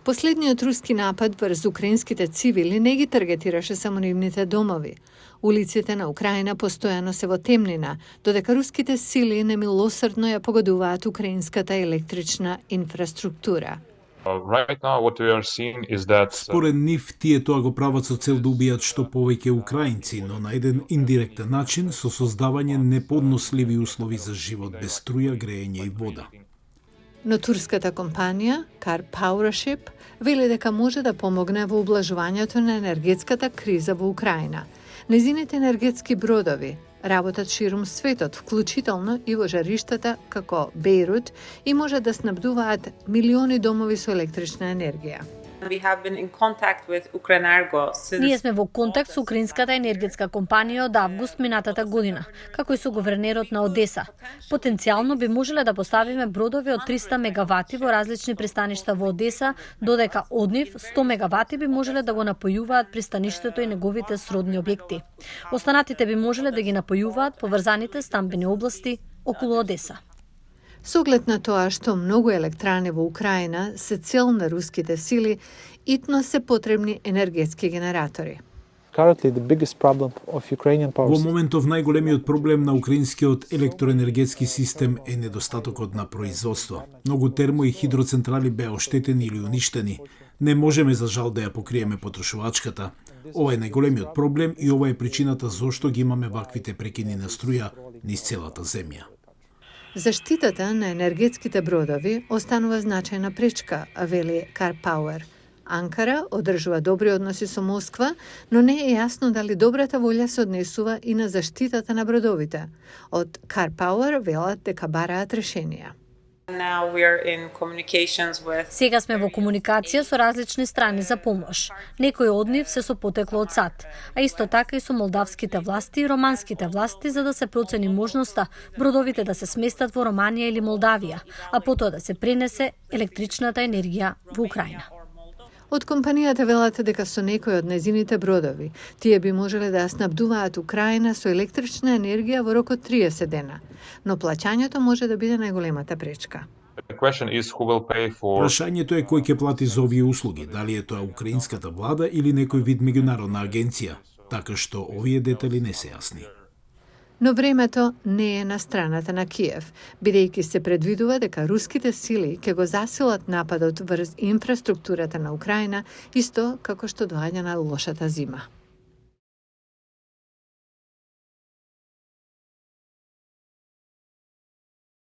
Последниот руски напад врз украинските цивили не ги таргетираше само нивните домови. Улиците на Украина постојано се во темнина, додека руските сили немилосрдно ја погодуваат украинската електрична инфраструктура. Според нив, тие тоа го прават со цел да убијат што повеќе украинци, но на еден индиректен начин со создавање неподносливи услови за живот без струја, грејење и вода. Но турската компанија Car Powership вели дека може да помогне во ублажувањето на енергетската криза во Украина. Незините енергетски бродови работат ширум светот, вклучително и во жариштата како Бејрут, и може да снабдуваат милиони домови со електрична енергија. Ние сме во контакт со украинската енергетска компанија од август минатата година, како и со гувернерот на Одеса. Потенцијално би можеле да поставиме бродови од 300 мегавати во различни пристаништа во Одеса, додека од нив 100 мегавати би можеле да го напојуваат пристаништето и неговите сродни објекти. Останатите би можеле да ги напојуваат поврзаните стамбени области околу Одеса. Со оглед на тоа што многу електрани во Украина се цел на руските сили, итно се потребни енергетски генератори. Во моментов најголемиот проблем на украинскиот електроенергетски систем е недостатокот на производство. Многу термо и хидроцентрали беа оштетени или уништени. Не можеме за жал да ја покриеме потрошувачката. Ова е најголемиот проблем и ова е причината зошто ги имаме ваквите прекини на струја низ целата земја. Заштитата на енергетските бродови останува значајна пречка, вели Car Power. Анкара одржува добри односи со Москва, но не е јасно дали добрата волја се однесува и на заштитата на бродовите. Од Car Power велат дека бараат решенија. Сега сме во комуникација со различни страни за помош. Некои од нив се со потекло од САД, а исто така и со молдавските власти и романските власти за да се процени можноста бродовите да се сместат во Романија или Молдавија, а потоа да се пренесе електричната енергија во Украина. Од компанијата велат дека со некои од незините бродови, тие би можеле да ја снабдуваат Украина со електрична енергија во рок од 30 дена, но плаќањето може да биде најголемата пречка. Прашањето е кој ќе плати за овие услуги, дали е тоа украинската влада или некој вид меѓународна агенција, така што овие детали не се јасни. Но времето не е на страната на Киев, бидејќи се предвидува дека руските сили ќе го засилат нападот врз инфраструктурата на Украина, исто како што доаѓа на лошата зима.